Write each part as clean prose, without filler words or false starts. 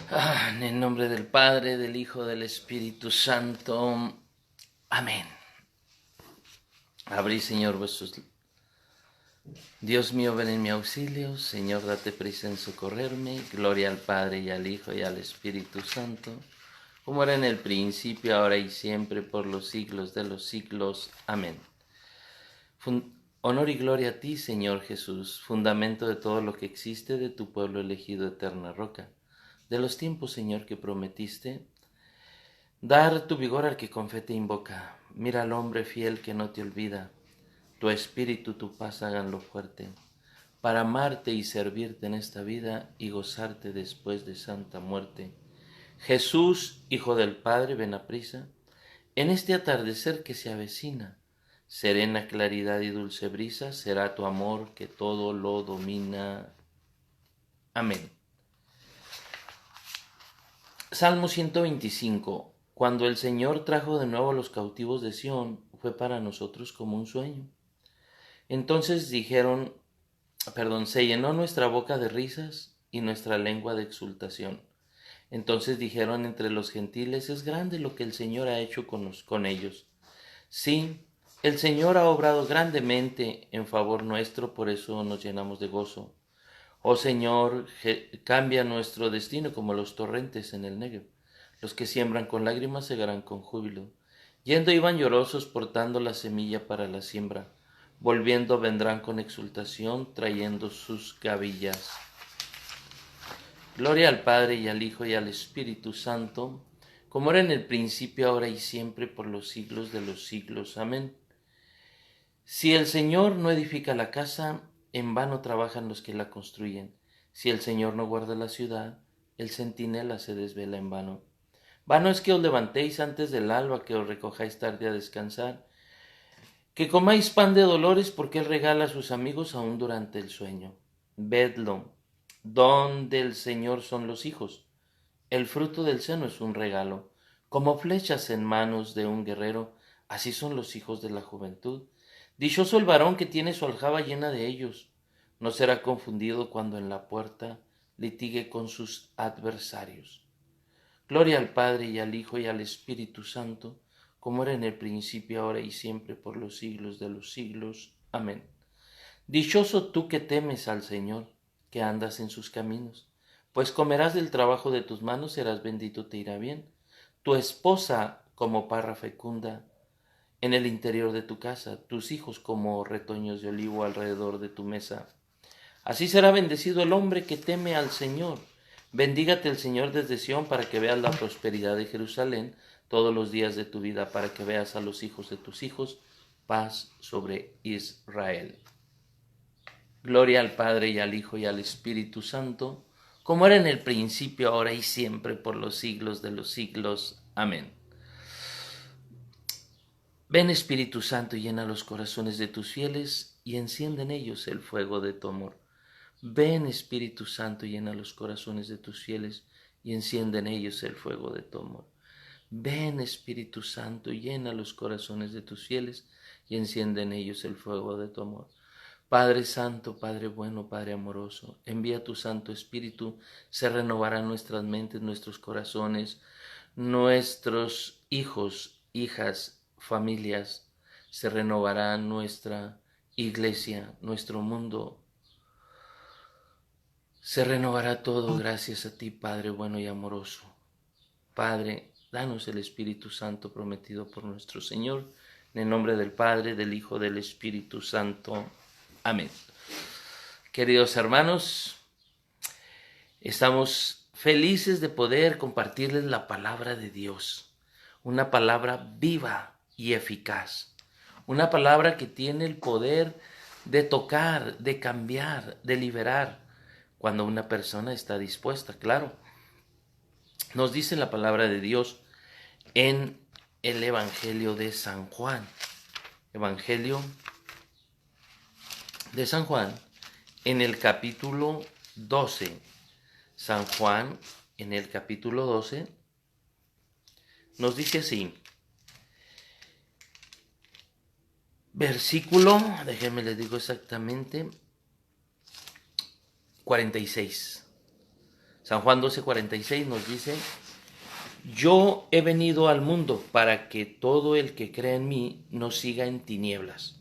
En el nombre del Padre, del Hijo, del Espíritu Santo. Amén. Abrí, Señor, vuestros... Dios mío, ven en mi auxilio. Señor, date prisa en socorrerme. Gloria al Padre, y al Hijo, y al Espíritu Santo, como era en el principio, ahora y siempre, por los siglos de los siglos. Amén. Honor y gloria a ti, Señor Jesús, fundamento de todo lo que existe, de tu pueblo elegido, eterna roca. De los tiempos, Señor, que prometiste, dar tu vigor al que con fe te invoca. Mira al hombre fiel que no te olvida. Tu espíritu, tu paz háganlo fuerte, para amarte y servirte en esta vida y gozarte después de santa muerte. Jesús, Hijo del Padre, ven aprisa, en este atardecer que se avecina. Serena claridad y dulce brisa será tu amor que todo lo domina. Amén. Salmo 125. Cuando el Señor trajo de nuevo a los cautivos de Sión, fue para nosotros como un sueño. Entonces se llenó nuestra boca de risas y nuestra lengua de exultación. Entonces dijeron entre los gentiles, es grande lo que el Señor ha hecho con ellos. Sí, el Señor ha obrado grandemente en favor nuestro, por eso nos llenamos de gozo. Oh Señor, cambia nuestro destino como los torrentes en el Negev. Los que siembran con lágrimas segarán con júbilo. Yendo iban llorosos portando la semilla para la siembra. Volviendo vendrán con exultación trayendo sus gavillas. Gloria al Padre y al Hijo y al Espíritu Santo, como era en el principio, ahora y siempre, por los siglos de los siglos. Amén. Si el Señor no edifica la casa, en vano trabajan los que la construyen. Si el Señor no guarda la ciudad, el centinela se desvela en vano. Vano es que os levantéis antes del alba, que os recojáis tarde a descansar, que comáis pan de dolores, porque Él regala a sus amigos aún durante el sueño. Vedlo, don del Señor son los hijos. El fruto del seno es un regalo. Como flechas en manos de un guerrero, así son los hijos de la juventud. Dichoso el varón que tiene su aljaba llena de ellos. No será confundido cuando en la puerta litigue con sus adversarios. Gloria al Padre y al Hijo y al Espíritu Santo, como era en el principio, ahora y siempre, por los siglos de los siglos. Amén. Dichoso tú que temes al Señor, que andas en sus caminos, pues comerás del trabajo de tus manos, serás bendito, te irá bien. Tu esposa como parra fecunda en el interior de tu casa, tus hijos como retoños de olivo alrededor de tu mesa. Así será bendecido el hombre que teme al Señor. Bendígate el Señor desde Sión para que veas la prosperidad de Jerusalén todos los días de tu vida, para que veas a los hijos de tus hijos, paz sobre Israel. Gloria al Padre y al Hijo y al Espíritu Santo, como era en el principio, ahora y siempre, por los siglos de los siglos. Amén. Ven Espíritu Santo y llena los corazones de tus fieles y enciende en ellos el fuego de tu amor. Ven Espíritu Santo y llena los corazones de tus fieles y enciende en ellos el fuego de tu amor. Ven Espíritu Santo y llena los corazones de tus fieles y enciende en ellos el fuego de tu amor. Padre Santo, Padre bueno, Padre amoroso, envía tu Santo Espíritu, se renovarán nuestras mentes, nuestros corazones, nuestros hijos, hijas, familias, se renovará nuestra iglesia, nuestro mundo, se renovará todo gracias a ti, Padre bueno y amoroso. Padre, danos el Espíritu Santo prometido por nuestro Señor, en el nombre del Padre, del Hijo, del Espíritu Santo. Amén. Queridos hermanos, estamos felices de poder compartirles la palabra de Dios, una palabra viva y eficaz, una palabra que tiene el poder de tocar, de cambiar, de liberar, cuando una persona está dispuesta, claro. Nos dice la palabra de Dios en el Evangelio de San Juan. Evangelio de San Juan, en el capítulo 12. San Juan, en el capítulo 12, nos dice así. Versículo, déjenme les digo exactamente, 46. San Juan 12:46 nos dice: yo he venido al mundo para que todo el que cree en mí no siga en tinieblas.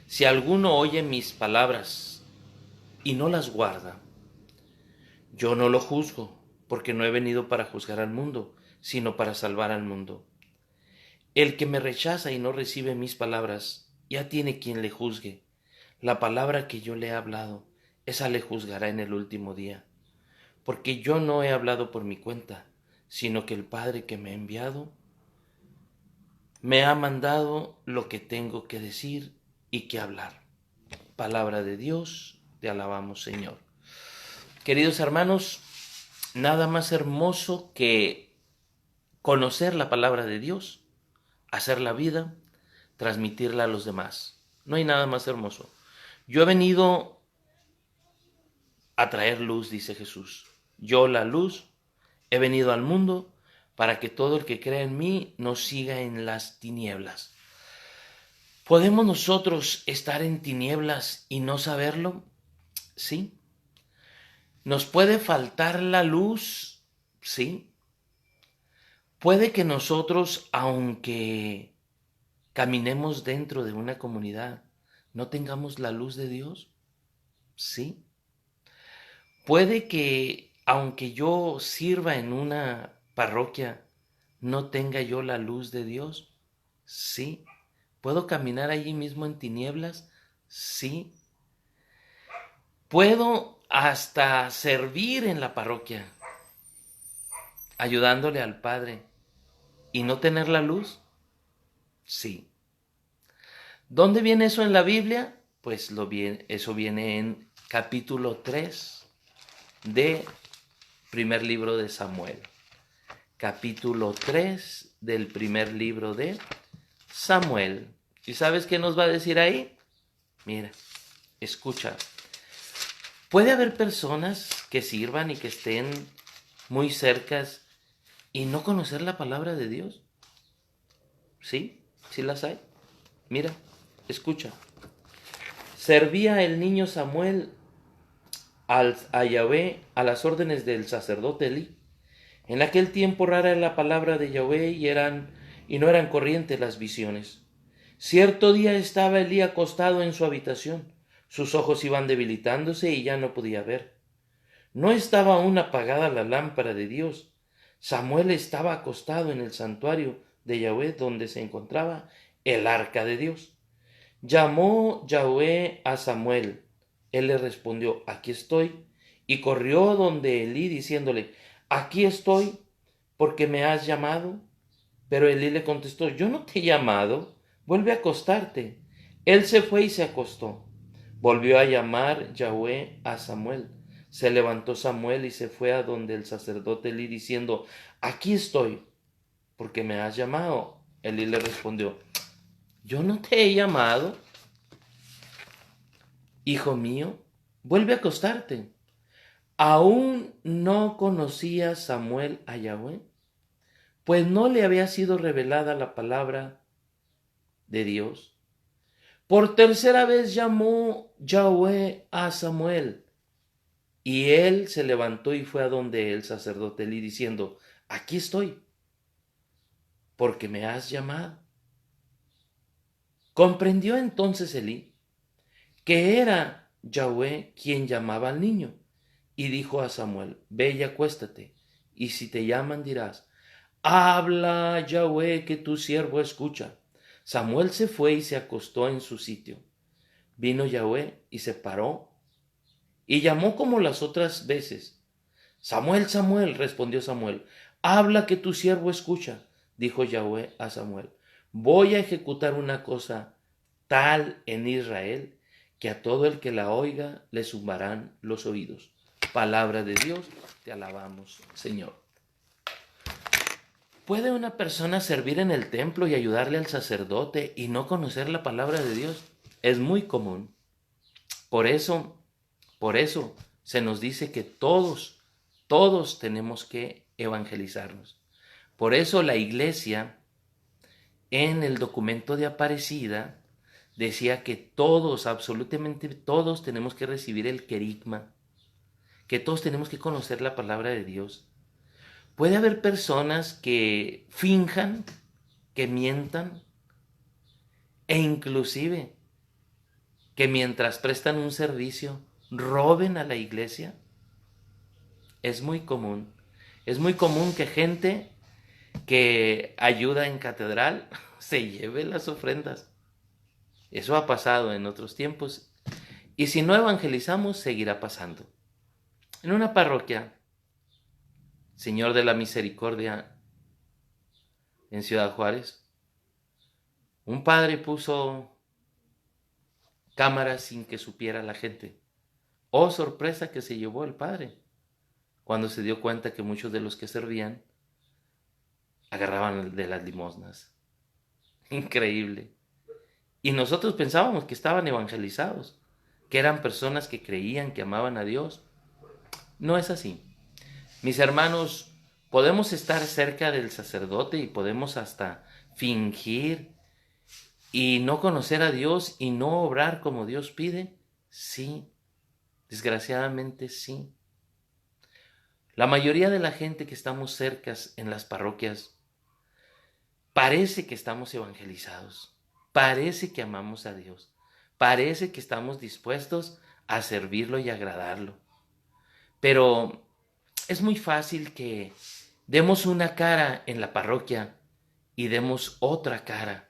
Si alguno oye mis palabras y no las guarda, yo no lo juzgo, porque no he venido para juzgar al mundo, sino para salvar al mundo. El que me rechaza y no recibe mis palabras, ya tiene quien le juzgue. La palabra que yo le he hablado, esa le juzgará en el último día. Porque yo no he hablado por mi cuenta, sino que el Padre que me ha enviado me ha mandado lo que tengo que decir y que hablar. Palabra de Dios, te alabamos, Señor. Queridos hermanos, nada más hermoso que conocer la palabra de Dios, hacer la vida, transmitirla a los demás. No hay nada más hermoso. Yo he venido a traer luz, dice Jesús. Yo, la luz, he venido al mundo para que todo el que crea en mí no siga en las tinieblas. ¿Podemos nosotros estar en tinieblas y no saberlo? Sí. ¿Nos puede faltar la luz? Sí. Puede que nosotros, aunque caminemos dentro de una comunidad, no tengamos la luz de Dios. Sí. Puede que, aunque yo sirva en una parroquia, no tenga yo la luz de Dios. Sí. ¿Puedo caminar allí mismo en tinieblas? Sí. ¿Puedo hasta servir en la parroquia, ayudándole al Padre y no tener la luz? Sí. ¿Dónde viene eso en la Biblia? Pues eso viene en capítulo 3 de primer libro de Samuel. Capítulo 3 del primer libro de Samuel. ¿Y sabes qué nos va a decir ahí? Mira, escucha. Puede haber personas que sirvan y que estén muy cercas y no conocer la palabra de Dios. ¿Sí? ¿Sí las hay? Mira, escucha. Servía el niño Samuel a Yahvé a las órdenes del sacerdote Elí. En aquel tiempo rara era la palabra de Yahvé y no eran corrientes las visiones. Cierto día estaba Elí acostado en su habitación. Sus ojos iban debilitándose y ya no podía ver. No estaba aún apagada la lámpara de Dios. Samuel estaba acostado en el santuario de Yahvé donde se encontraba el arca de Dios. Llamó Yahvé a Samuel. Él le respondió: aquí estoy. Y corrió donde Elí diciéndole: aquí estoy, porque me has llamado. Pero Elí le contestó: yo no te he llamado, vuelve a acostarte. Él se fue y se acostó. Volvió a llamar Yahvé a Samuel. Se levantó Samuel y se fue a donde el sacerdote Elí diciendo: aquí estoy, porque me has llamado. Elí le respondió: yo no te he llamado. Hijo mío, vuelve a acostarte. ¿Aún no conocía Samuel a Yahvé? Pues no le había sido revelada la palabra de Dios. Por tercera vez llamó Yahvé a Samuel, y él se levantó y fue a donde el sacerdote Elí diciendo: aquí estoy, porque me has llamado. Comprendió entonces Elí que era Yahvé quien llamaba al niño, y dijo a Samuel: ve y acuéstate, y si te llaman dirás: habla Yahvé, que tu siervo escucha. Samuel se fue y se acostó en su sitio. Vino Yahvé y se paró y llamó como las otras veces. Samuel, Samuel, respondió Samuel. Habla, que tu siervo escucha. Dijo Yahvé a Samuel: voy a ejecutar una cosa tal en Israel que a todo el que la oiga le zumbarán los oídos. Palabra de Dios, te alabamos, Señor. ¿Puede una persona servir en el templo y ayudarle al sacerdote y no conocer la palabra de Dios? Es muy común. Por eso se nos dice que todos tenemos que evangelizarnos. Por eso la iglesia, en el documento de Aparecida, decía que todos, absolutamente todos, tenemos que recibir el querigma. que todos tenemos que conocer la palabra de Dios. Puede haber personas que finjan, que mientan, e inclusive que mientras prestan un servicio roben a la iglesia. Es muy común. Es muy común que gente que ayuda en catedral se lleve las ofrendas. Eso ha pasado en otros tiempos. Y si no evangelizamos, seguirá pasando. En una parroquia, Señor de la Misericordia, en Ciudad Juárez, un padre puso cámaras sin que supiera la gente. Oh, sorpresa que se llevó el padre cuando se dio cuenta que muchos de los que servían agarraban de las limosnas. Increíble. Y nosotros pensábamos que estaban evangelizados, que eran personas que creían, que amaban a Dios. No es así. Mis hermanos, podemos estar cerca del sacerdote y podemos hasta fingir y no conocer a Dios y no obrar como Dios pide. Sí, desgraciadamente sí. La mayoría de la gente que estamos cercas en las parroquias parece que estamos evangelizados, parece que amamos a Dios, parece que estamos dispuestos a servirlo y agradarlo. Pero es muy fácil que demos una cara en la parroquia y demos otra cara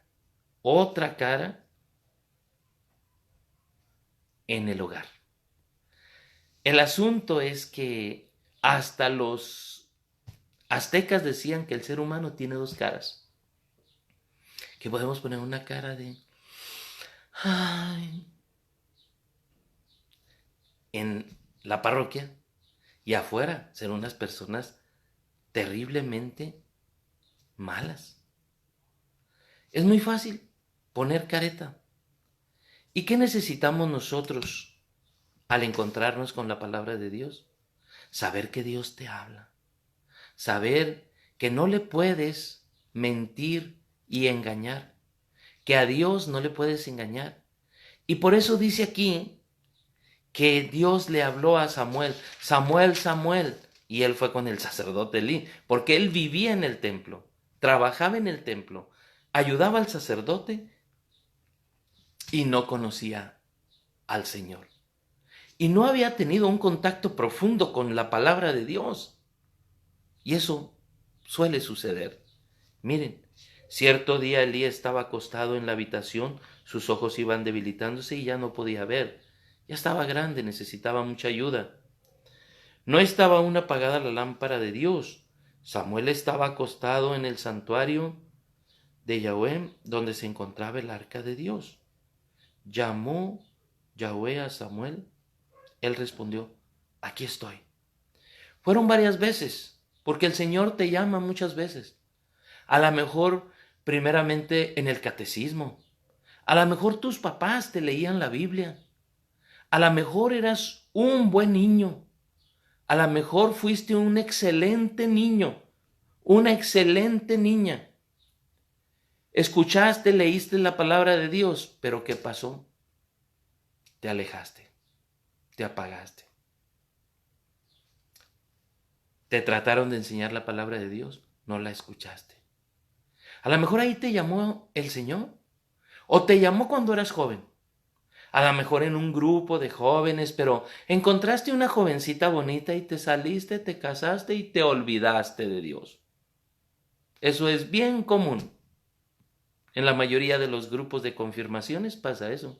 en el hogar. El asunto es que hasta los aztecas decían que el ser humano tiene dos caras. Que podemos poner una cara de ay, en la parroquia y afuera ser unas personas terriblemente malas. Es muy fácil poner careta. ¿Y qué necesitamos nosotros al encontrarnos con la palabra de Dios? Saber que Dios te habla. Saber que no le puedes mentir y engañar. Que a Dios no le puedes engañar. Y por eso dice aquí que Dios le habló a Samuel, Samuel, Samuel, y él fue con el sacerdote Elí, porque él vivía en el templo, trabajaba en el templo, ayudaba al sacerdote y no conocía al Señor. Y no había tenido un contacto profundo con la palabra de Dios. Y eso suele suceder. Miren, cierto día Elí estaba acostado en la habitación, sus ojos iban debilitándose y ya no podía ver. Ya estaba grande, necesitaba mucha ayuda. No estaba aún apagada la lámpara de Dios. Samuel estaba acostado en el santuario de Yahweh, donde se encontraba el arca de Dios. Llamó Yahweh a Samuel. Él respondió, aquí estoy. Fueron varias veces, porque el Señor te llama muchas veces. A lo mejor primeramente en el catecismo. A lo mejor tus papás te leían la Biblia. A lo mejor eras un buen niño. A lo mejor fuiste un excelente niño, una excelente niña. Escuchaste, leíste la palabra de Dios, pero ¿qué pasó? Te alejaste, te apagaste. Te trataron de enseñar la palabra de Dios, no la escuchaste. A lo mejor ahí te llamó el Señor, o te llamó cuando eras joven. A lo mejor en un grupo de jóvenes, pero encontraste una jovencita bonita y te saliste, te casaste y te olvidaste de Dios. Eso es bien común. En la mayoría de los grupos de confirmaciones pasa eso.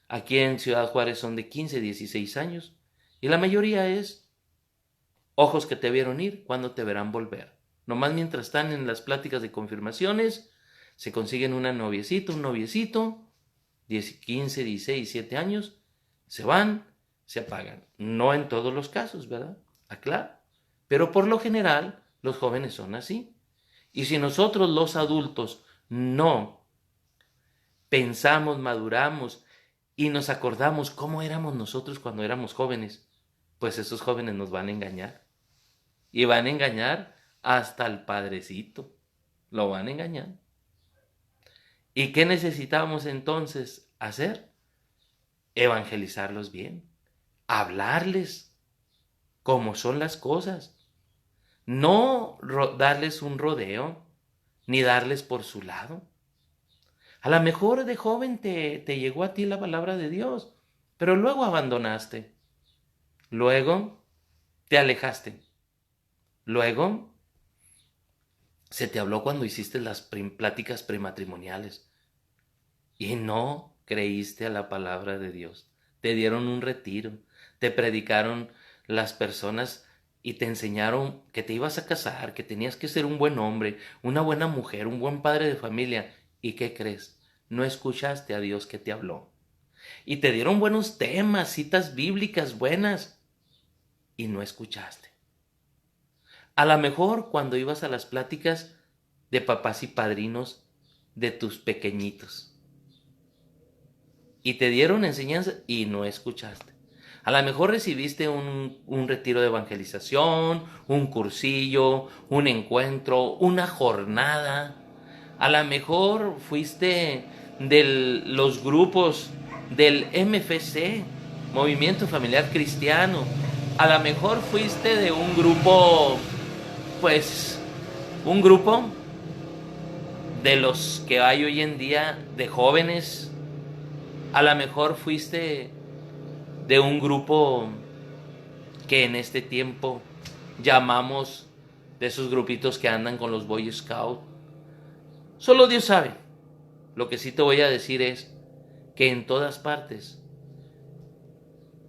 Aquí en Ciudad Juárez son de 15, 16 años y la mayoría es ojos que te vieron ir, cuando te verán volver. Nomás mientras están en las pláticas de confirmaciones, se consiguen una noviecita, un noviecito, 15, 16, 17 años, se van, se apagan. No en todos los casos, ¿verdad? Aclaro. Pero por lo general, los jóvenes son así. Y si nosotros los adultos no pensamos, maduramos y nos acordamos cómo éramos nosotros cuando éramos jóvenes, pues esos jóvenes nos van a engañar. Y van a engañar hasta el padrecito. Lo van a engañar. ¿Y qué necesitamos entonces hacer? Evangelizarlos bien, hablarles como son las cosas. No darles un rodeo, ni darles por su lado. A lo mejor de joven te llegó a ti la palabra de Dios, pero luego abandonaste. Luego te alejaste. Luego se te habló cuando hiciste las pláticas prematrimoniales y no creíste a la palabra de Dios. Te dieron un retiro, te predicaron las personas y te enseñaron que te ibas a casar, que tenías que ser un buen hombre, una buena mujer, un buen padre de familia. ¿Y qué crees? No escuchaste a Dios que te habló. Y te dieron buenos temas, citas bíblicas buenas, y no escuchaste. A lo mejor cuando ibas a las pláticas de papás y padrinos de tus pequeñitos, y te dieron enseñanza y no escuchaste. A lo mejor recibiste un retiro de evangelización, un cursillo, un encuentro, una jornada. A lo mejor fuiste de los grupos del MFC, Movimiento Familiar Cristiano. A lo mejor fuiste de un grupo, pues, un grupo de los que hay hoy en día de jóvenes. A lo mejor fuiste de un grupo que en este tiempo llamamos de esos grupitos que andan con los Boy Scouts. Solo Dios sabe. Lo que sí te voy a decir es que en todas partes,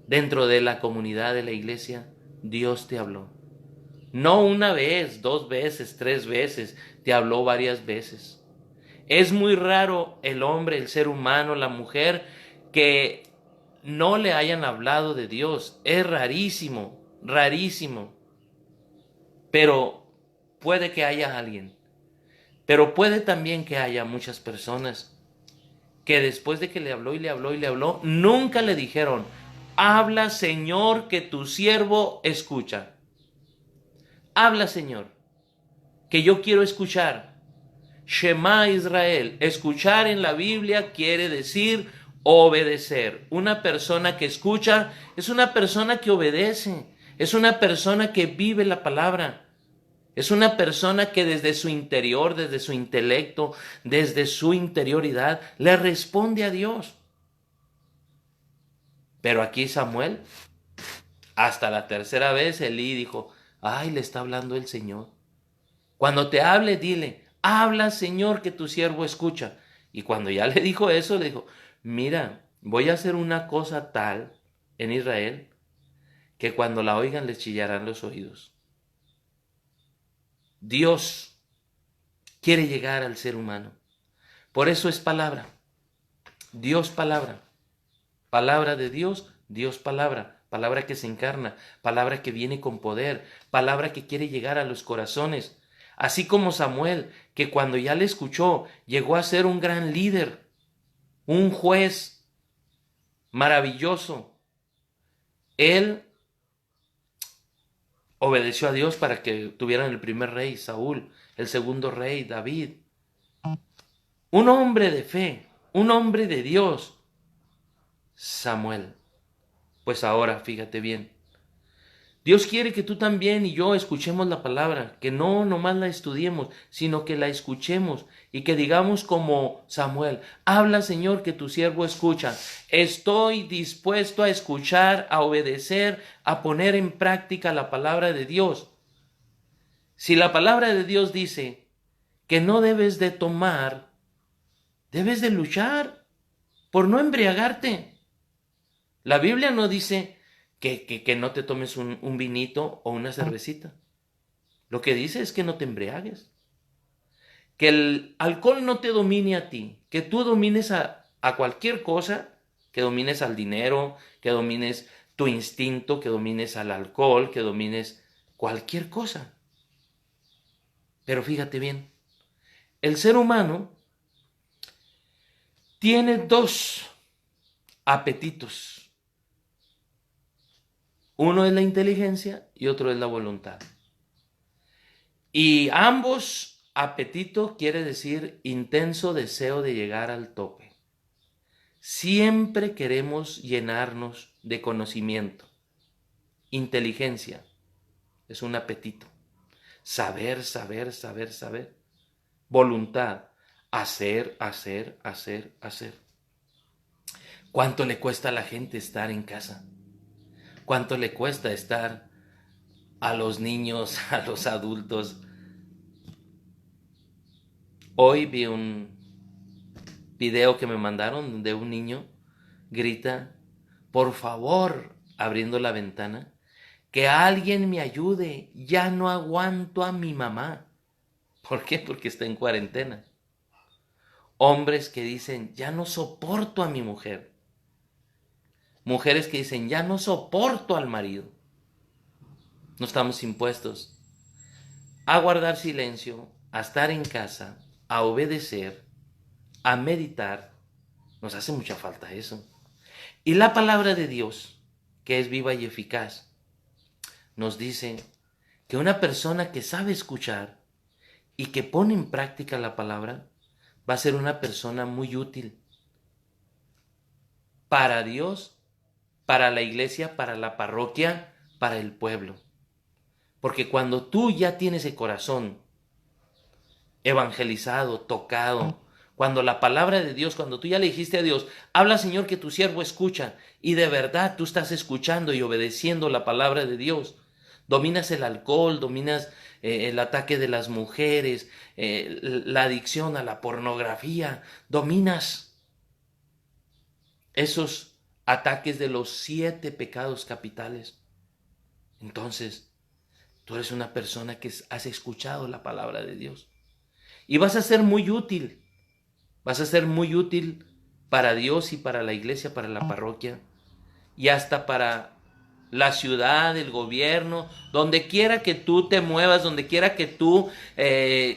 dentro de la comunidad de la iglesia, Dios te habló. No una vez, 2 veces, 3 veces, te habló varias veces. Es muy raro el hombre, el ser humano, la mujer, que no le hayan hablado de Dios. Es rarísimo, rarísimo. Pero puede que haya alguien. Pero puede también que haya muchas personas que después de que le habló y le habló y le habló, nunca le dijeron: habla, Señor, que tu siervo escucha. Habla, Señor, que yo quiero escuchar. Shema Israel. Escuchar en la Biblia quiere decir obedecer. Una persona que escucha es una persona que obedece. Es una persona que vive la palabra. Es una persona que desde su interior, desde su intelecto, desde su interioridad, le responde a Dios. Pero aquí Samuel, hasta la tercera vez, Elí dijo: ay, le está hablando el Señor. Cuando te hable, dile: habla, Señor, que tu siervo escucha. Y cuando ya le dijo eso, le dijo: mira, voy a hacer una cosa tal en Israel que cuando la oigan les chillarán los oídos. Dios quiere llegar al ser humano. Por eso es palabra. Dios palabra. Palabra de Dios, Dios palabra. Palabra que se encarna, palabra que viene con poder, palabra que quiere llegar a los corazones. Así como Samuel, que cuando ya le escuchó, llegó a ser un gran líder, un juez maravilloso. Él obedeció a Dios para que tuvieran el primer rey, Saúl, el segundo rey, David. Un hombre de fe, un hombre de Dios, Samuel. Pues ahora, fíjate bien, Dios quiere que tú también y yo escuchemos la palabra, que no nomás la estudiemos, sino que la escuchemos y que digamos como Samuel: habla, Señor, que tu siervo escucha. Estoy dispuesto a escuchar, a obedecer, a poner en práctica la palabra de Dios. Si la palabra de Dios dice que no debes de tomar, debes de luchar por no embriagarte. La Biblia no dice que no te tomes un vinito o una cervecita. Lo que dice es que no te embriagues. Que el alcohol no te domine a ti. Que tú domines a cualquier cosa. Que domines al dinero. Que domines tu instinto. Que domines al alcohol. Que domines cualquier cosa. Pero fíjate bien. El ser humano tiene 2 apetitos. Uno es la inteligencia y otro es la voluntad. Y ambos, apetito quiere decir intenso deseo de llegar al tope. Siempre queremos llenarnos de conocimiento, inteligencia. es un apetito. Saber, saber, saber, saber. Voluntad. Hacer, hacer, hacer, hacer. ¿Cuánto le cuesta a la gente estar en casa? ¿Cuánto le cuesta estar a los niños, a los adultos? Hoy vi un video que me mandaron donde un niño grita, por favor, abriendo la ventana, que alguien me ayude, ya no aguanto a mi mamá. ¿Por qué? Porque está en cuarentena. Hombres que dicen, ya no soporto a mi mujer. Mujeres que dicen, ya no soporto al marido. No estamos impuestos a guardar silencio, a estar en casa, a obedecer, a meditar. Nos hace mucha falta eso. Y la palabra de Dios, que es viva y eficaz, nos dice que una persona que sabe escuchar y que pone en práctica la palabra va a ser una persona muy útil para Dios, para la iglesia, para la parroquia, para el pueblo. Porque cuando tú ya tienes el corazón evangelizado, tocado, cuando la palabra de Dios, cuando tú ya le dijiste a Dios, habla Señor que tu siervo escucha, y de verdad tú estás escuchando y obedeciendo la palabra de Dios, dominas el alcohol, dominas el ataque de las mujeres, la adicción a la pornografía, dominas esos ataques de los 7 pecados capitales. Entonces, tú eres una persona que has escuchado la palabra de Dios. Y vas a ser muy útil. Vas a ser muy útil para Dios y para la iglesia, para la parroquia. Y hasta para la ciudad, el gobierno, donde quiera que tú te muevas, donde quiera que tú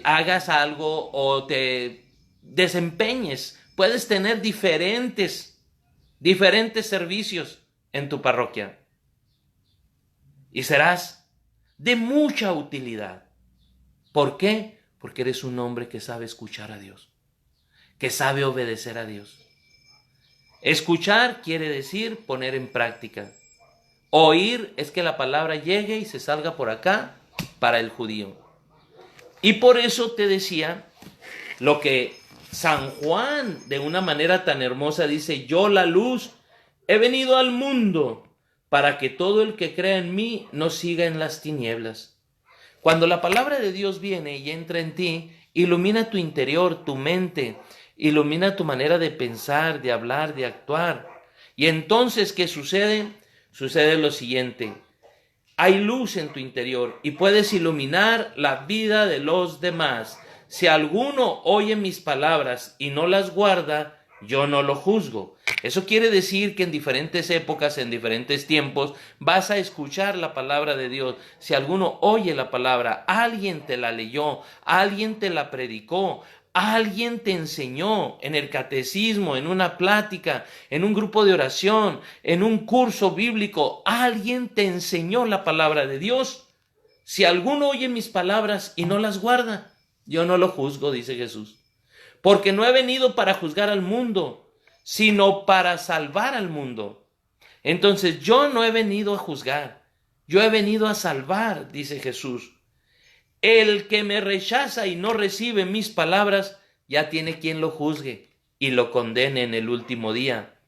hagas algo o te desempeñes. Puedes tener diferentes servicios en tu parroquia. Y serás de mucha utilidad. ¿Por qué? Porque eres un hombre que sabe escuchar a Dios, que sabe obedecer a Dios. Escuchar quiere decir poner en práctica. Oír es que la palabra llegue y se salga por acá para el judío. Y por eso te decía lo que San Juan de una manera tan hermosa dice, yo la luz he venido al mundo para que todo el que crea en mí no siga en las tinieblas. Cuando la palabra de Dios viene y entra en ti, ilumina tu interior, tu mente, ilumina tu manera de pensar, de hablar, de actuar. Y entonces, ¿qué sucede? Sucede lo siguiente. Hay luz en tu interior y puedes iluminar la vida de los demás. Si alguno oye mis palabras y no las guarda, yo no lo juzgo. Eso quiere decir que en diferentes épocas, en diferentes tiempos, vas a escuchar la palabra de Dios. Si alguno oye la palabra, alguien te la leyó, alguien te la predicó, alguien te enseñó en el catecismo, en una plática, en un grupo de oración, en un curso bíblico, alguien te enseñó la palabra de Dios. Si alguno oye mis palabras y no las guarda, yo no lo juzgo, dice Jesús. Porque no he venido para juzgar al mundo, sino para salvar al mundo. Entonces yo no he venido a juzgar, yo he venido a salvar, dice Jesús. El que me rechaza y no recibe mis palabras, ya tiene quien lo juzgue y lo condene en el último día.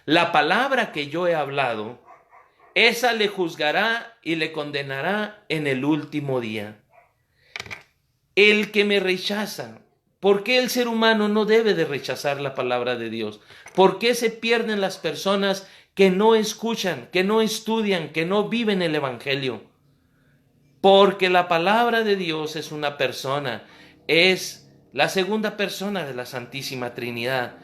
La palabra que yo he hablado, esa le juzgará y le condenará en el último día. El que me rechaza. ¿Por qué el ser humano no debe de rechazar la palabra de Dios? ¿Por qué se pierden las personas que no escuchan, que no estudian, que no viven el Evangelio? Porque la palabra de Dios es una persona, es la segunda persona de la Santísima Trinidad,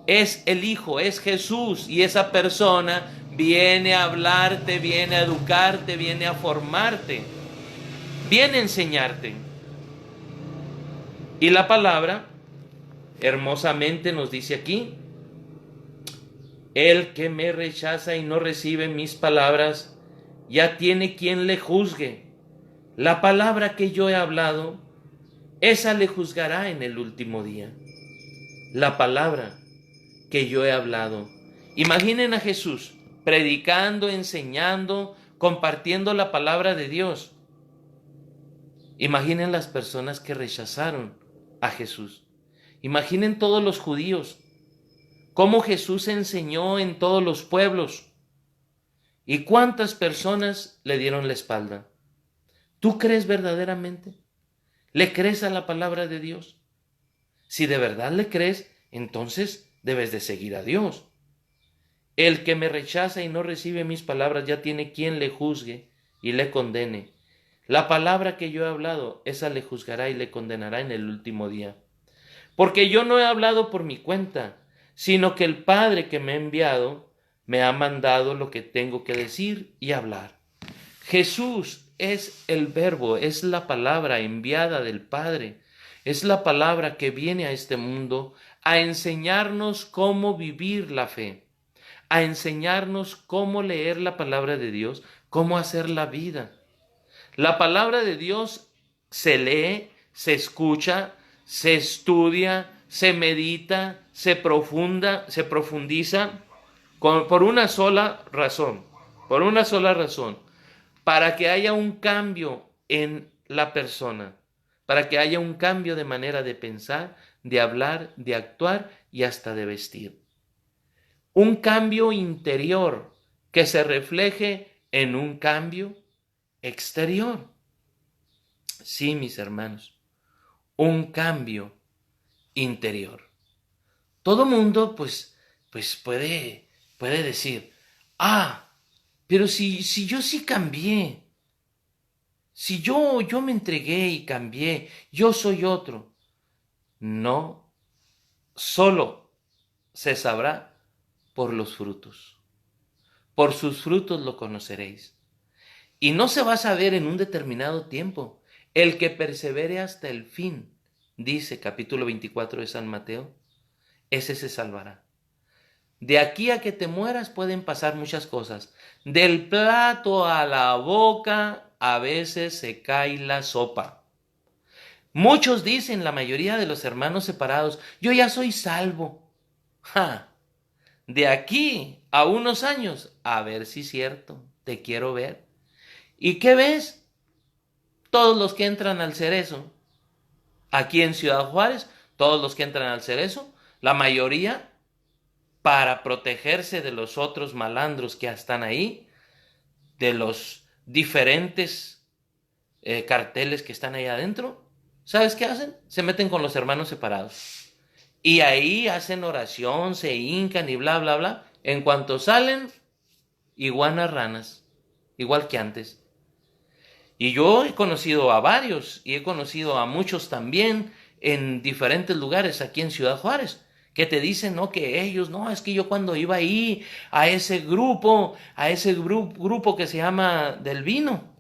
es el Hijo, es Jesús, y esa persona viene a hablarte, viene a educarte, viene a formarte, viene a enseñarte. Y la palabra hermosamente nos dice aquí, el que me rechaza y no recibe mis palabras, ya tiene quien le juzgue. La palabra que yo he hablado, esa le juzgará en el último día. La palabra que yo he hablado. Imaginen a Jesús predicando, enseñando, compartiendo la palabra de Dios. Imaginen las personas que rechazaron a Jesús. Imaginen todos los judíos, cómo Jesús enseñó en todos los pueblos y cuántas personas le dieron la espalda. ¿Tú crees verdaderamente? ¿Le crees a la palabra de Dios? Si de verdad le crees, entonces debes de seguir a Dios. El que me rechaza y no recibe mis palabras ya tiene quien le juzgue y le condene. La palabra que yo he hablado, esa le juzgará y le condenará en el último día. Porque yo no he hablado por mi cuenta, sino que el Padre que me ha enviado me ha mandado lo que tengo que decir y hablar. Jesús es el verbo, es la palabra enviada del Padre, es la palabra que viene a este mundo a enseñarnos cómo vivir la fe, a enseñarnos cómo leer la palabra de Dios, cómo hacer la vida. La palabra de Dios se lee, se escucha, se estudia, se medita, se profundiza por una sola razón, para que haya un cambio en la persona, para que haya un cambio de manera de pensar, de hablar, de actuar y hasta de vestir. Un cambio interior que se refleje en un cambio exterior. Sí, mis hermanos, un cambio interior. Todo mundo pues puede decir, pero si yo sí cambié, si yo me entregué y cambié, yo soy otro. No, solo se sabrá por los frutos. Por sus frutos lo conoceréis. Y no se va a saber en un determinado tiempo. El que persevere hasta el fin, dice capítulo 24 de San Mateo, ese se salvará. De aquí a que te mueras pueden pasar muchas cosas. Del plato a la boca a veces se cae la sopa. Muchos dicen, la mayoría de los hermanos separados, yo ya soy salvo. De aquí a unos años, a ver si es cierto, te quiero ver. ¿Y qué ves? Todos los que entran al Cerezo, aquí en Ciudad Juárez, todos los que entran al Cerezo, la mayoría, para protegerse de los otros malandros que están ahí, de los diferentes carteles que están ahí adentro, ¿sabes qué hacen? Se meten con los hermanos separados. Y ahí hacen oración, se hincan y bla, bla, bla. En cuanto salen, iguanas ranas, igual que antes. Y yo he conocido a varios y he conocido a muchos también en diferentes lugares aquí en Ciudad Juárez, que te dicen, no, que ellos, no, es que yo cuando iba ahí a ese grupo que se llama del vino,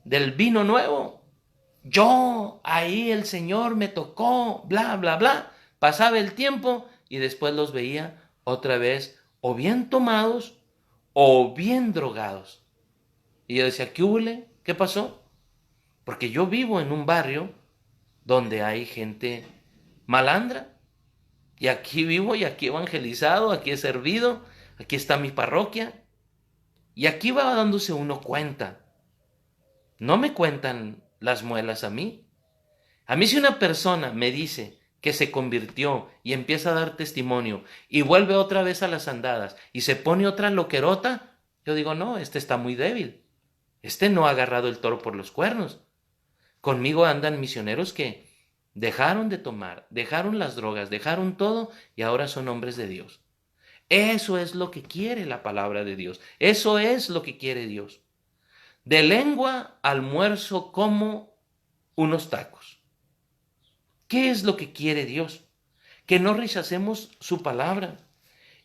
del vino nuevo, yo ahí el Señor me tocó, bla, bla, bla. Pasaba el tiempo y después los veía otra vez o bien tomados o bien drogados. Y yo decía, ¿qué hule? ¿Qué pasó? Porque yo vivo en un barrio donde hay gente malandra. Y aquí vivo y aquí he evangelizado, aquí he servido, aquí está mi parroquia. Y aquí va dándose uno cuenta. No me cuentan las muelas a mí. A mí si una persona me dice que se convirtió y empieza a dar testimonio y vuelve otra vez a las andadas y se pone otra loquerota, yo digo, no, este está muy débil. Este no ha agarrado el toro por los cuernos. Conmigo andan misioneros que dejaron de tomar, dejaron las drogas, dejaron todo y ahora son hombres de Dios. Eso es lo que quiere la palabra de Dios. Eso es lo que quiere Dios. De lengua almuerzo como unos tacos. ¿Qué es lo que quiere Dios? Que no rechacemos su palabra.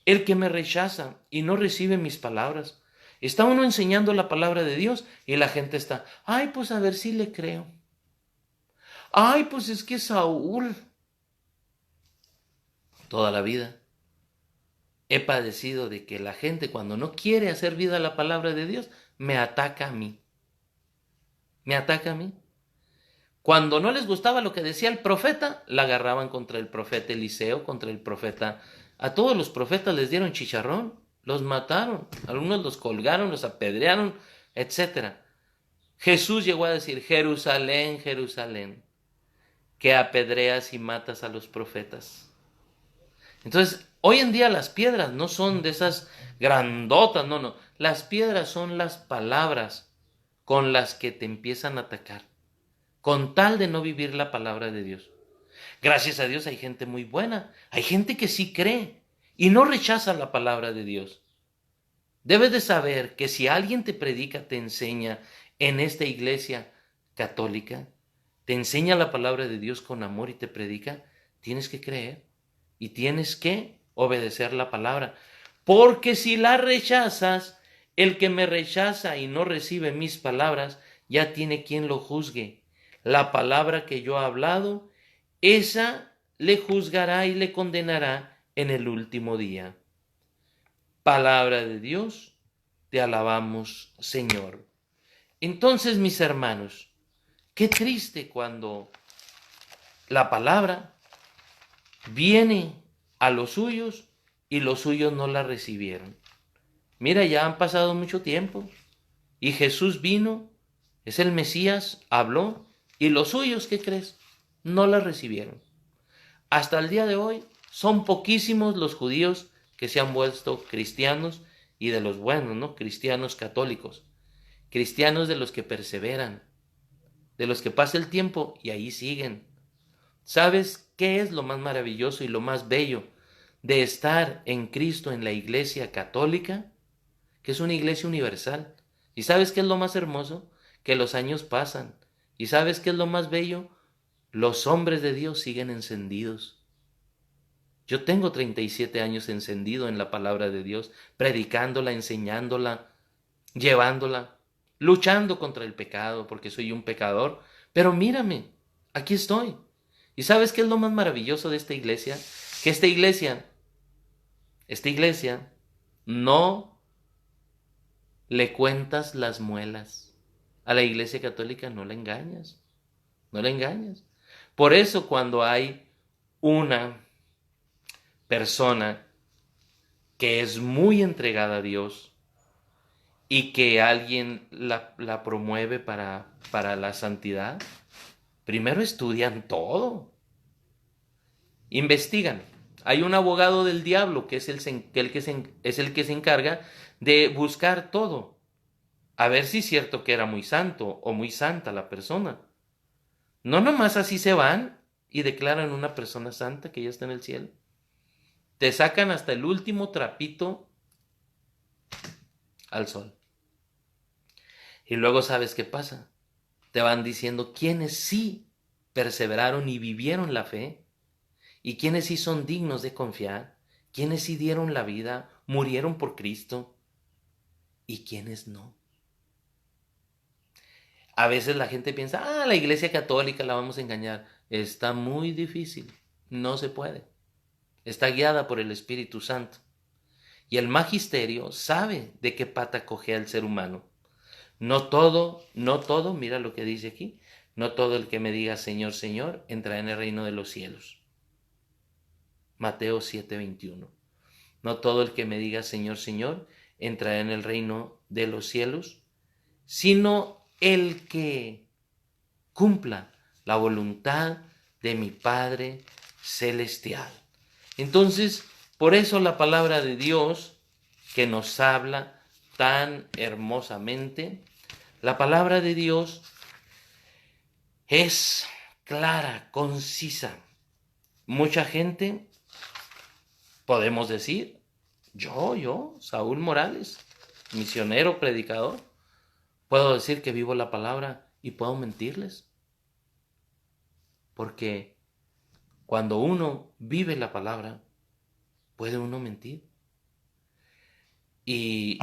El que me rechaza y no recibe mis palabras. Está uno enseñando la palabra de Dios y la gente está, ay, pues a ver si le creo. Ay, pues es que Saúl, toda la vida he padecido de que la gente cuando no quiere hacer vida a la palabra de Dios, me ataca a mí. Me ataca a mí. Cuando no les gustaba lo que decía el profeta, la agarraban contra el profeta Eliseo, contra el profeta. A todos los profetas les dieron chicharrón, los mataron, algunos los colgaron, los apedrearon, etc. Jesús llegó a decir, Jerusalén, Jerusalén, que apedreas y matas a los profetas. Entonces, hoy en día las piedras no son de esas grandotas, no. Las piedras son las palabras con las que te empiezan a atacar, con tal de no vivir la palabra de Dios. Gracias a Dios hay gente muy buena, hay gente que sí cree y no rechaza la palabra de Dios. Debes de saber que si alguien te predica, te enseña en esta iglesia católica, te enseña la palabra de Dios con amor y te predica, tienes que creer y tienes que obedecer la palabra. Porque si la rechazas, el que me rechaza y no recibe mis palabras, ya tiene quien lo juzgue. La palabra que yo he hablado, esa le juzgará y le condenará en el último día. Palabra de Dios, te alabamos, Señor. Entonces, mis hermanos, qué triste cuando la palabra viene a los suyos y los suyos no la recibieron. Mira, ya han pasado mucho tiempo y Jesús vino, es el Mesías, habló y los suyos, ¿qué crees? No la recibieron. Hasta el día de hoy son poquísimos los judíos que se han vuelto cristianos y de los buenos, ¿no? Cristianos católicos, cristianos de los que perseveran, de los que pasa el tiempo y ahí siguen. ¿Sabes qué es lo más maravilloso y lo más bello de estar en Cristo en la iglesia católica? Que es una iglesia universal. ¿Y sabes qué es lo más hermoso? Que los años pasan. ¿Y sabes qué es lo más bello? Los hombres de Dios siguen encendidos. Yo tengo 37 años encendido en la palabra de Dios, predicándola, enseñándola, llevándola, luchando contra el pecado, porque soy un pecador. Pero mírame, aquí estoy. ¿Y sabes qué es lo más maravilloso de esta iglesia? Que esta iglesia no le cuentas las muelas. A la iglesia católica no la engañas, no la engañas. Por eso cuando hay una persona que es muy entregada a Dios y que alguien la promueve para la santidad, primero estudian todo, investigan. Hay un abogado del diablo que es el que se encarga de buscar todo, a ver si es cierto que era muy santo o muy santa la persona. No nomás así se van y declaran una persona santa que ya está en el cielo. Te sacan hasta el último trapito al sol. Y luego sabes qué pasa. Te van diciendo quiénes sí perseveraron y vivieron la fe, y quiénes sí son dignos de confiar, quiénes sí dieron la vida, murieron por Cristo, y quiénes no. A veces la gente piensa, la iglesia católica la vamos a engañar. Está muy difícil, no se puede. Está guiada por el Espíritu Santo. Y el magisterio sabe de qué pata cojea el ser humano. No todo, mira lo que dice aquí, no todo el que me diga Señor, Señor, entrará en el reino de los cielos. Mateo 7:21. No todo el que me diga Señor, Señor, entrará en el reino de los cielos, sino el que cumpla la voluntad de mi Padre celestial. Entonces, por eso la palabra de Dios que nos habla tan hermosamente, la palabra de Dios es clara, concisa. Mucha gente, podemos decir, yo, Saúl Morales, misionero, predicador, puedo decir que vivo la palabra y puedo mentirles. Porque cuando uno vive la palabra, puede uno mentir. Y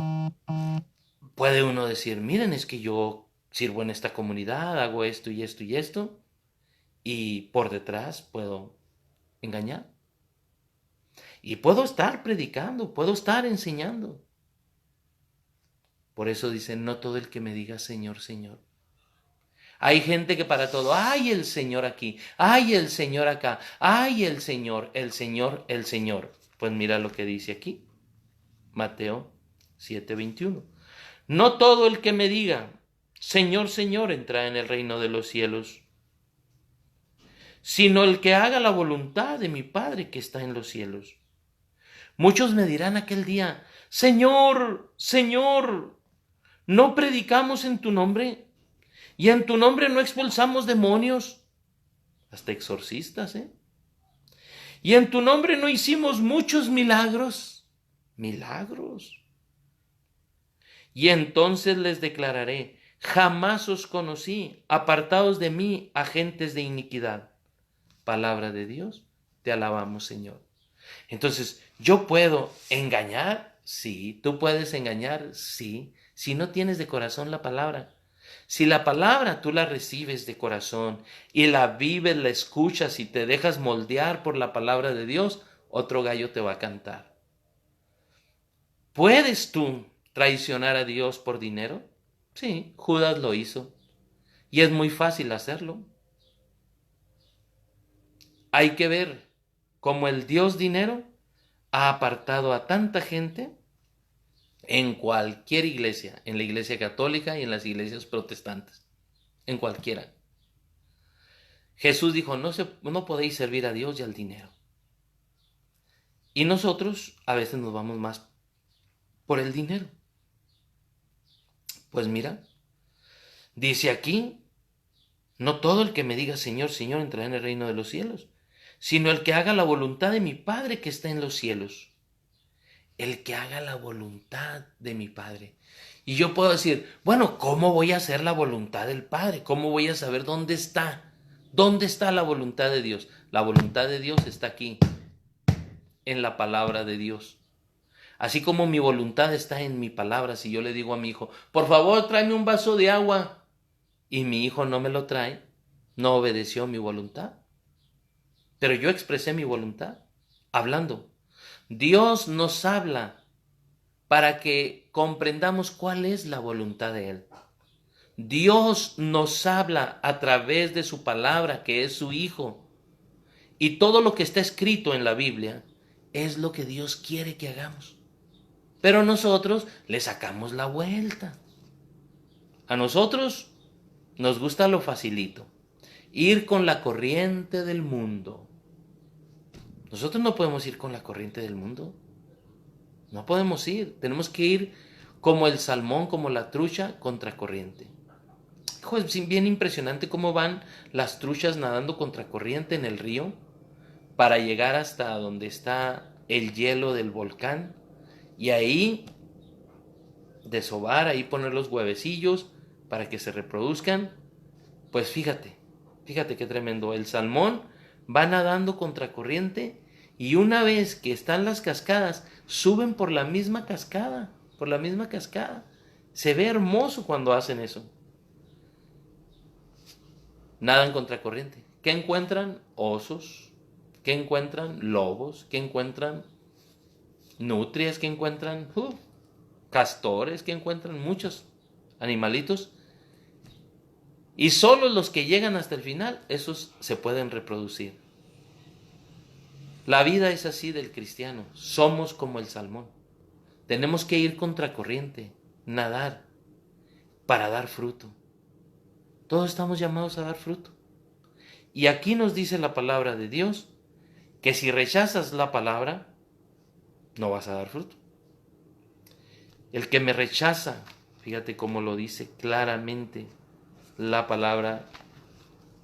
puede uno decir, miren, es que yo sirvo en esta comunidad, hago esto y esto y esto, y por detrás puedo engañar. Y puedo estar predicando, puedo estar enseñando. Por eso dicen, no todo el que me diga Señor, Señor. Hay gente que para todo, ¡ay el Señor aquí! ¡Ay el Señor acá! ¡Ay el Señor, el Señor, el Señor! Pues mira lo que dice aquí, Mateo 7:21. No todo el que me diga, Señor, Señor, entrará en el reino de los cielos, sino el que haga la voluntad de mi Padre que está en los cielos. Muchos me dirán aquel día, Señor, Señor, ¿no predicamos en tu nombre? Y en tu nombre no expulsamos demonios, hasta exorcistas, ¿eh? Y en tu nombre no hicimos muchos milagros, milagros. Y entonces les declararé, jamás os conocí, apartados de mí, agentes de iniquidad. Palabra de Dios, te alabamos, Señor. Entonces, ¿yo puedo engañar? Sí. ¿Tú puedes engañar? Sí. Si no tienes de corazón la palabra. Si la palabra tú la recibes de corazón y la vives, la escuchas y te dejas moldear por la palabra de Dios, otro gallo te va a cantar. ¿Puedes tú traicionar a Dios por dinero? Sí, Judas lo hizo. Y es muy fácil hacerlo. Hay que ver cómo el Dios dinero ha apartado a tanta gente en cualquier iglesia, en la iglesia católica y en las iglesias protestantes, en cualquiera. Jesús dijo, no podéis servir a Dios y al dinero. Y nosotros a veces nos vamos más por el dinero. Pues mira, dice aquí, no todo el que me diga Señor, Señor entrará en el reino de los cielos, sino el que haga la voluntad de mi Padre que está en los cielos. El que haga la voluntad de mi Padre. Y yo puedo decir, bueno, ¿cómo voy a hacer la voluntad del Padre? ¿Cómo voy a saber dónde está? ¿Dónde está la voluntad de Dios? La voluntad de Dios está aquí, en la palabra de Dios. Así como mi voluntad está en mi palabra, si yo le digo a mi hijo, por favor, tráeme un vaso de agua, y mi hijo no me lo trae, no obedeció mi voluntad. Pero yo expresé mi voluntad, hablando. Dios nos habla para que comprendamos cuál es la voluntad de Él. Dios nos habla a través de su palabra, que es su Hijo. Y todo lo que está escrito en la Biblia es lo que Dios quiere que hagamos. Pero nosotros le sacamos la vuelta. A nosotros nos gusta lo facilito, ir con la corriente del mundo. Nosotros no podemos ir con la corriente del mundo. No podemos ir. Tenemos que ir como el salmón, como la trucha, contracorriente. Es bien impresionante cómo van las truchas nadando contracorriente en el río para llegar hasta donde está el hielo del volcán y ahí desovar, ahí poner los huevecillos para que se reproduzcan. Pues fíjate qué tremendo. El salmón va nadando contracorriente y una vez que están las cascadas, suben por la misma cascada, Se ve hermoso cuando hacen eso. Nadan contracorriente. ¿Qué encuentran? Osos. ¿Qué encuentran? Lobos. ¿Qué encuentran? Nutrias. ¿Qué encuentran? Castores. ¿Qué encuentran? Muchos animalitos. Y solo los que llegan hasta el final, esos se pueden reproducir. La vida es así del cristiano. Somos como el salmón. Tenemos que ir contracorriente, nadar, para dar fruto. Todos estamos llamados a dar fruto. Y aquí nos dice la palabra de Dios que si rechazas la palabra, no vas a dar fruto. El que me rechaza, fíjate cómo lo dice claramente la palabra,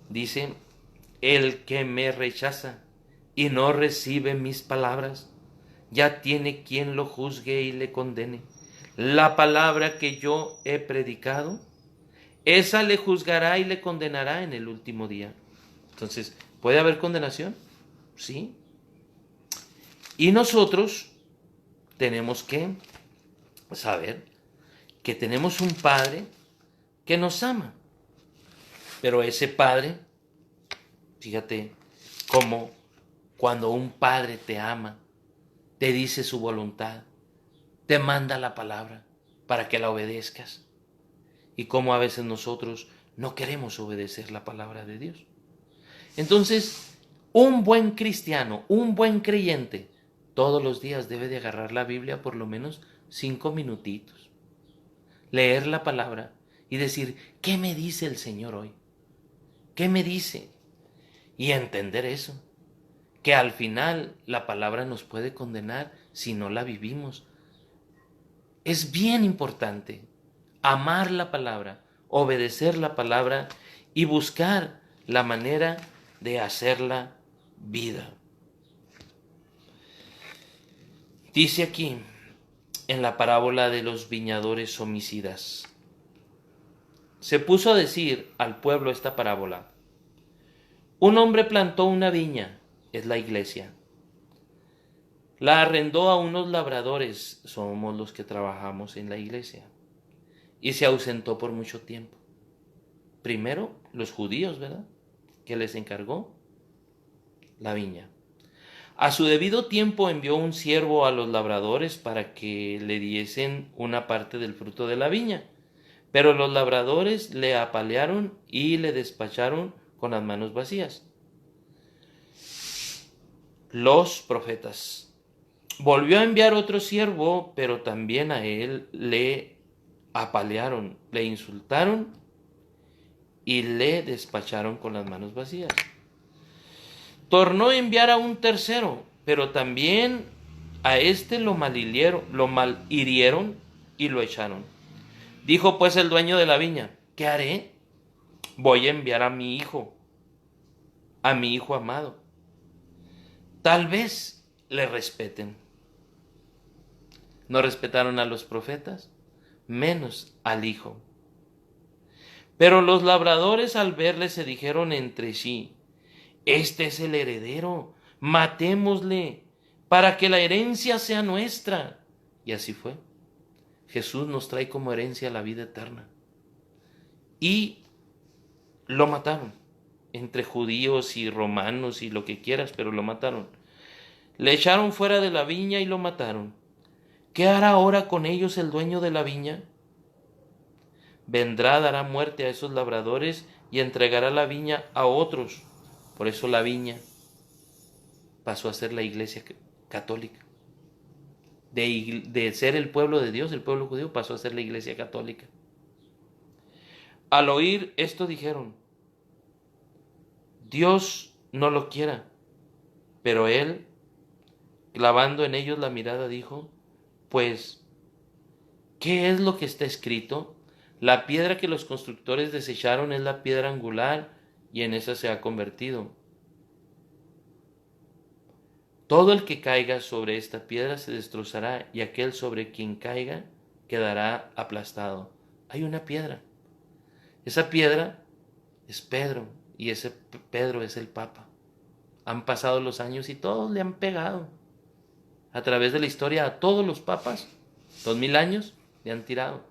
dice, el que me rechaza y no recibe mis palabras, ya tiene quien lo juzgue y le condene. La palabra que yo he predicado, esa le juzgará y le condenará en el último día. Entonces, ¿puede haber condenación? Sí. Y nosotros tenemos que saber que tenemos un Padre que nos ama. Pero ese Padre, fíjate cómo cuando un Padre te ama, te dice su voluntad, te manda la palabra para que la obedezcas. Y cómo a veces nosotros no queremos obedecer la palabra de Dios. Entonces, un buen cristiano, un buen creyente, todos los días debe de agarrar la Biblia por lo menos 5 minutitos, leer la palabra y decir, ¿qué me dice el Señor hoy? ¿Qué me dice? Y entender eso, que al final la palabra nos puede condenar si no la vivimos. Es bien importante amar la palabra, obedecer la palabra y buscar la manera de hacerla vida. Dice aquí en la parábola de los viñadores homicidas, se puso a decir al pueblo esta parábola. Un hombre plantó una viña, es la iglesia. La arrendó a unos labradores, somos los que trabajamos en la iglesia, y se ausentó por mucho tiempo. Primero, los judíos, ¿verdad? Que les encargó la viña. A su debido tiempo envió un siervo a los labradores para que le diesen una parte del fruto de la viña. Pero los labradores le apalearon y le despacharon con las manos vacías. Los profetas. Volvió a enviar otro siervo, pero también a él le apalearon, le insultaron y le despacharon con las manos vacías. Tornó a enviar a un tercero, pero también a este lo malhirieron y lo echaron. Dijo pues el dueño de la viña, ¿qué haré? Voy a enviar a mi hijo amado. Tal vez le respeten. No respetaron a los profetas, menos al hijo. Pero los labradores al verle se dijeron entre sí, este es el heredero, matémosle para que la herencia sea nuestra. Y así fue. Jesús nos trae como herencia la vida eterna. Y lo mataron, entre judíos y romanos y lo que quieras, pero lo mataron. Le echaron fuera de la viña y lo mataron. ¿Qué hará ahora con ellos el dueño de la viña? Vendrá, dará muerte a esos labradores y entregará la viña a otros. Por eso la viña pasó a ser la iglesia católica. De ser el pueblo de Dios, el pueblo judío, pasó a ser la iglesia católica. Al oír esto dijeron, Dios no lo quiera. Pero él, clavando en ellos la mirada, dijo, pues, ¿qué es lo que está escrito? La piedra que los constructores desecharon es la piedra angular y en esa se ha convertido. Todo el que caiga sobre esta piedra se destrozará y aquel sobre quien caiga quedará aplastado. Hay una piedra. Esa piedra es Pedro y ese Pedro es el Papa. Han pasado los años y todos le han pegado. A través de la historia a todos los papas, 2000 años, le han tirado.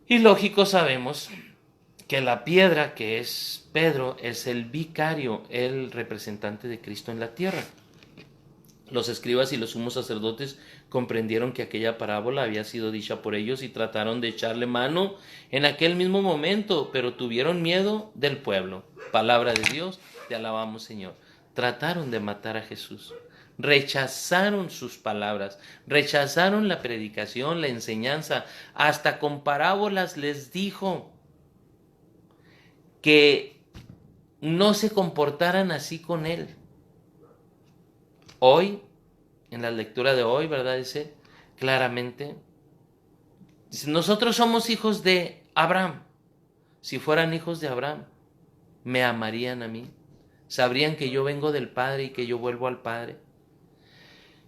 Y lógico sabemos que la piedra que es Pedro es el vicario, el representante de Cristo en la tierra. Los escribas y los sumos sacerdotes comprendieron que aquella parábola había sido dicha por ellos y trataron de echarle mano en aquel mismo momento, pero tuvieron miedo del pueblo. Palabra de Dios, te alabamos, Señor. Trataron de matar a Jesús. Rechazaron sus palabras, rechazaron la predicación, la enseñanza, hasta con parábolas les dijo que no se comportaran así con él. Hoy, en la lectura de hoy, ¿verdad? Dice claramente, dice, nosotros somos hijos de Abraham. Si fueran hijos de Abraham, me amarían a mí. Sabrían que yo vengo del Padre y que yo vuelvo al Padre.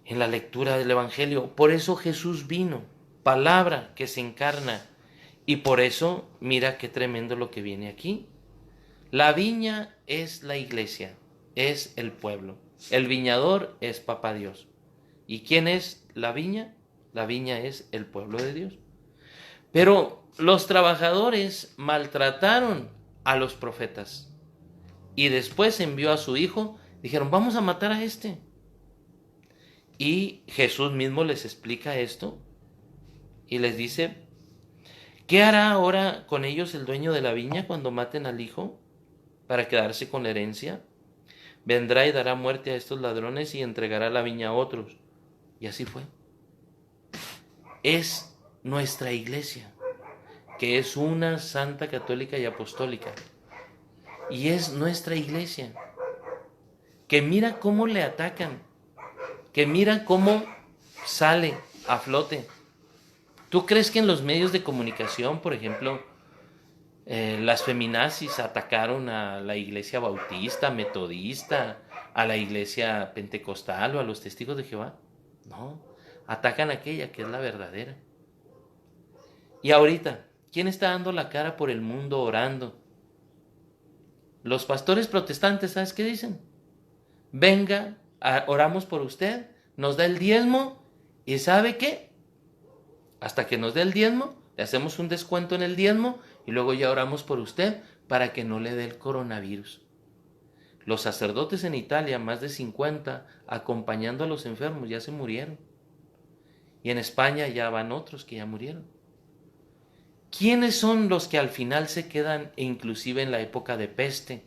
En la lectura del Evangelio, por eso Jesús vino, palabra que se encarna. Y por eso, mira qué tremendo lo que viene aquí. La viña es la iglesia, es el pueblo. El viñador es Papá Dios. ¿Y quién es la viña? La viña es el pueblo de Dios. Pero los trabajadores maltrataron a los profetas. Y después envió a su hijo, dijeron, vamos a matar a este. Y Jesús mismo les explica esto y les dice, ¿qué hará ahora con ellos el dueño de la viña cuando maten al hijo para quedarse con la herencia? Vendrá y dará muerte a estos ladrones y entregará la viña a otros. Y así fue. Es nuestra iglesia que es una, santa, católica y apostólica. Y es nuestra iglesia, que mira cómo le atacan, que mira cómo sale a flote. ¿Tú crees que en los medios de comunicación, por ejemplo, las feminazis atacaron a la iglesia bautista, metodista, a la iglesia pentecostal o a los testigos de Jehová? No, atacan a aquella que es la verdadera. Y ahorita, ¿quién está dando la cara por el mundo orando? Los pastores protestantes, ¿sabes qué dicen? Venga, oramos por usted, nos da el diezmo y ¿sabe qué? Hasta que nos dé el diezmo, le hacemos un descuento en el diezmo y luego ya oramos por usted para que no le dé el coronavirus. Los sacerdotes en Italia, más de 50, acompañando a los enfermos, ya se murieron. Y en España ya van otros que ya murieron. ¿Quiénes son los que al final se quedan, inclusive en la época de peste?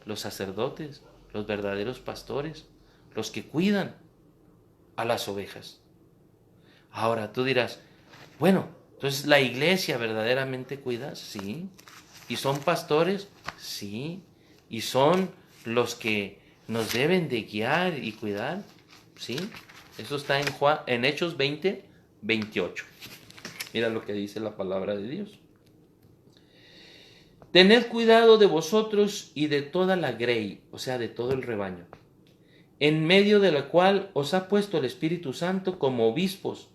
Los sacerdotes, los verdaderos pastores, los que cuidan a las ovejas. Ahora tú dirás, bueno, entonces la iglesia verdaderamente cuida, sí. ¿Y son pastores? Sí. ¿Y son los que nos deben de guiar y cuidar? Sí. Eso está en Hechos 20, 28. Mira lo que dice la palabra de Dios. Tened cuidado de vosotros y de toda la grey, o sea, de todo el rebaño, en medio de la cual os ha puesto el Espíritu Santo como obispos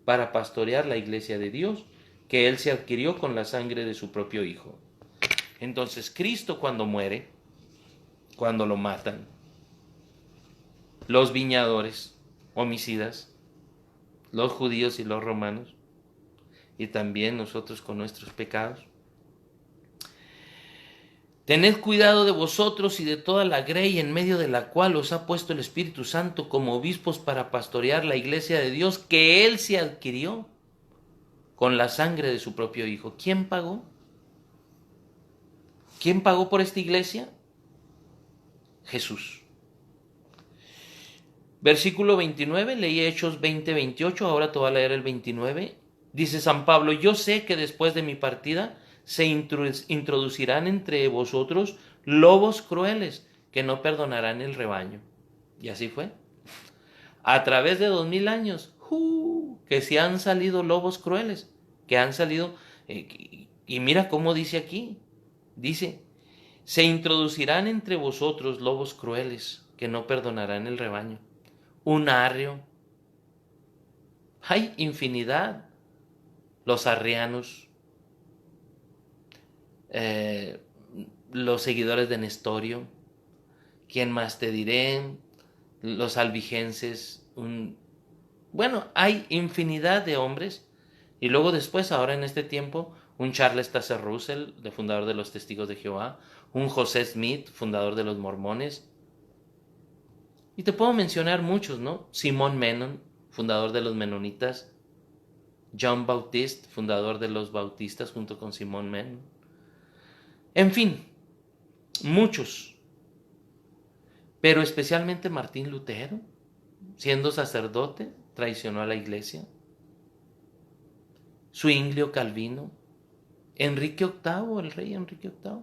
para pastorear la iglesia de Dios, que Él se adquirió con la sangre de su propio Hijo. Entonces, Cristo cuando muere, cuando lo matan, los viñadores, homicidas, los judíos y los romanos, y también nosotros con nuestros pecados. Tened cuidado de vosotros y de toda la grey en medio de la cual os ha puesto el Espíritu Santo como obispos para pastorear la iglesia de Dios, que Él se adquirió con la sangre de su propio Hijo. ¿Quién pagó? ¿Quién pagó por esta iglesia? Jesús. Versículo 29, leí Hechos 20, 28, ahora te voy a leer el 29. Dice San Pablo, yo sé que después de mi partida se introducirán entre vosotros lobos crueles que no perdonarán el rebaño. Y así fue. A través de 2000 años, que se han salido lobos crueles, que han salido, y mira cómo dice aquí, dice, se introducirán entre vosotros lobos crueles que no perdonarán el rebaño. Un arrio. Hay infinidad. Los arrianos, los seguidores de Nestorio, ¿quién más te diré? Los albigenses, bueno, hay infinidad de hombres. Y luego después, ahora en este tiempo, un Charles Taze Russell, fundador de los Testigos de Jehová, un José Smith, fundador de los Mormones. Y te puedo mencionar muchos, ¿no? Simón Menon, fundador de los Menonitas. John Bautiste, fundador de los Bautistas junto con Simón Menon. En fin, muchos. Pero especialmente Martín Lutero, siendo sacerdote, traicionó a la iglesia. Zwinglio Calvino, Enrique VIII, el rey Enrique VIII.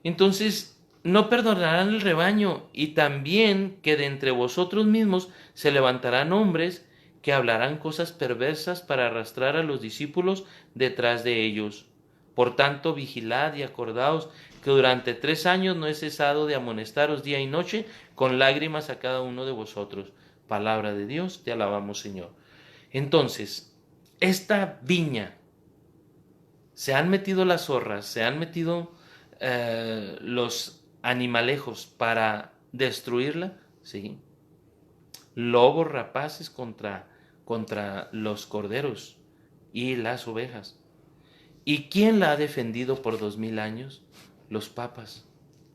Entonces, no perdonarán el rebaño, y también que de entre vosotros mismos se levantarán hombres que hablarán cosas perversas para arrastrar a los discípulos detrás de ellos. Por tanto, vigilad y acordaos que durante 3 años no he cesado de amonestaros día y noche con lágrimas a cada uno de vosotros. Palabra de Dios, te alabamos, Señor. Entonces, esta viña, se han metido las zorras, se han metido los animalejos para destruirla, ¿sí? Lobos rapaces contra los corderos y las ovejas. ¿Y quién la ha defendido por 2000 años? Los papas,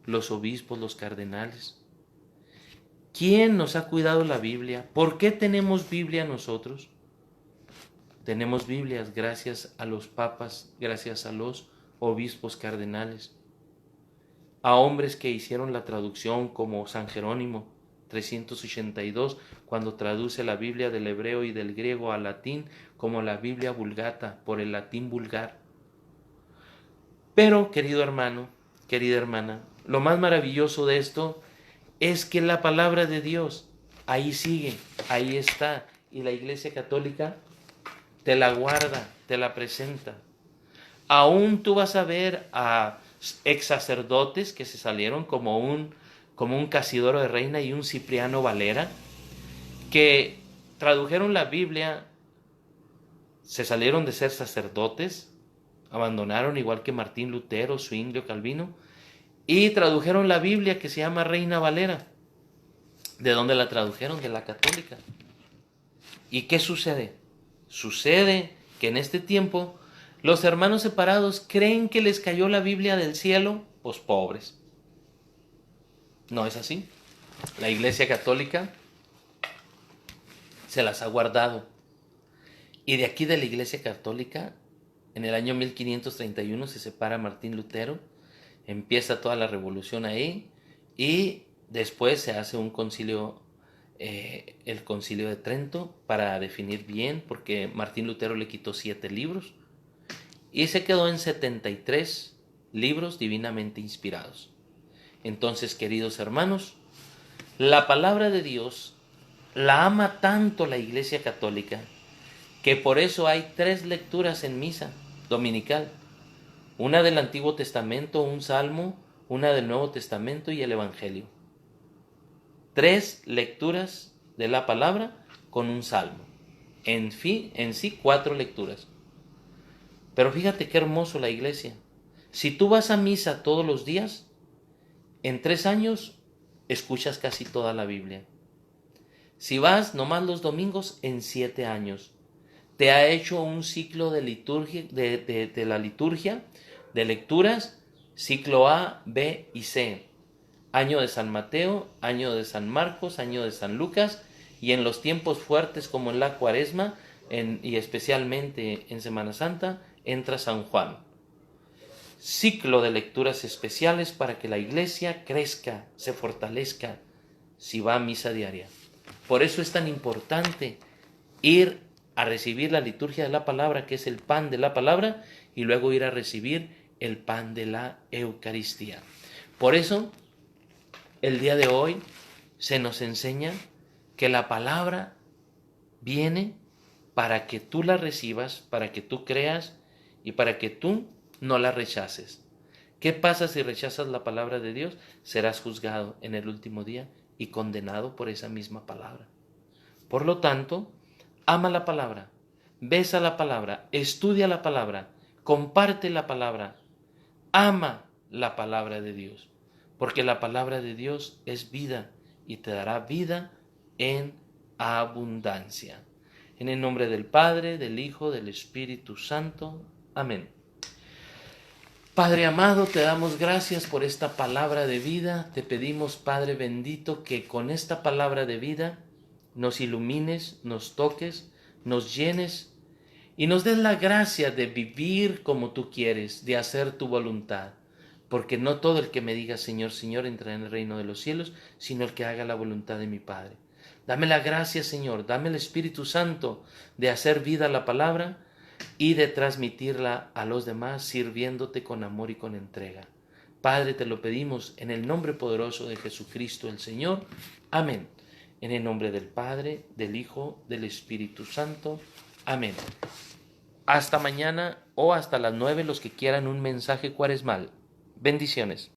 los obispos, los cardenales. ¿Quién nos ha cuidado la Biblia? ¿Por qué tenemos Biblia nosotros? Tenemos Biblias gracias a los papas, gracias a los obispos cardenales, a hombres que hicieron la traducción como San Jerónimo, 382, cuando traduce la Biblia del hebreo y del griego al latín como la Biblia Vulgata, por el latín vulgar. Pero, querido hermano, querida hermana, lo más maravilloso de esto es que la palabra de Dios ahí sigue, ahí está, y la Iglesia Católica te la guarda, te la presenta. Aún tú vas a ver a ex sacerdotes que se salieron como un Casidoro de Reina y un Cipriano Valera, que tradujeron la Biblia, se salieron de ser sacerdotes, abandonaron igual que Martín Lutero, Zwinglio, Calvino, y tradujeron la Biblia que se llama Reina Valera. ¿De dónde la tradujeron? De la católica. ¿Y qué sucede? Sucede que en este tiempo los hermanos separados creen que les cayó la Biblia del cielo, pues pobres. No es así. La Iglesia Católica se las ha guardado. Y de aquí de la Iglesia Católica, en el año 1531 se separa Martín Lutero, empieza toda la revolución ahí y después se hace un concilio, el concilio de Trento, para definir bien, porque Martín Lutero le quitó 7 libros y se quedó en 73 libros divinamente inspirados. Entonces, queridos hermanos, la palabra de Dios la ama tanto la Iglesia Católica que por eso hay 3 lecturas en misa dominical. Una del Antiguo Testamento, un salmo, una del Nuevo Testamento y el Evangelio. 3 lecturas de la palabra con un salmo. En sí 4 lecturas. Pero fíjate qué hermoso la iglesia. Si tú vas a misa todos los días, en 3 años escuchas casi toda la Biblia. Si vas nomás los domingos, en 7 años. Te ha hecho un ciclo de liturgia, de la liturgia, de lecturas, ciclo A, B y C. Año de San Mateo, año de San Marcos, año de San Lucas, y en los tiempos fuertes como en la Cuaresma y especialmente en Semana Santa, entra San Juan. Ciclo de lecturas especiales para que la iglesia crezca, se fortalezca, si va a misa diaria. Por eso es tan importante ir a recibir la liturgia de la palabra, que es el pan de la palabra, y luego ir a recibir el pan de la Eucaristía. Por eso, el día de hoy se nos enseña que la palabra viene para que tú la recibas, para que tú creas y para que tú no la rechaces. ¿Qué pasa si rechazas la palabra de Dios? Serás juzgado en el último día y condenado por esa misma palabra. Por lo tanto, ama la palabra, besa la palabra, estudia la palabra, comparte la palabra, ama la palabra de Dios, porque la palabra de Dios es vida y te dará vida en abundancia. En el nombre del Padre, del Hijo, del Espíritu Santo. Amén. Padre amado, te damos gracias por esta palabra de vida. Te pedimos, Padre bendito, que con esta palabra de vida nos ilumines, nos toques, nos llenes y nos des la gracia de vivir como tú quieres, de hacer tu voluntad. Porque no todo el que me diga Señor, Señor entrará en el reino de los cielos, sino el que haga la voluntad de mi Padre. Dame la gracia, Señor, dame el Espíritu Santo de hacer vida la palabra y de transmitirla a los demás sirviéndote con amor y con entrega. Padre, te lo pedimos en el nombre poderoso de Jesucristo el Señor. Amén. En el nombre del Padre, del Hijo, del Espíritu Santo. Amén. Hasta mañana o hasta las 9 los que quieran un mensaje cuaresmal. Bendiciones.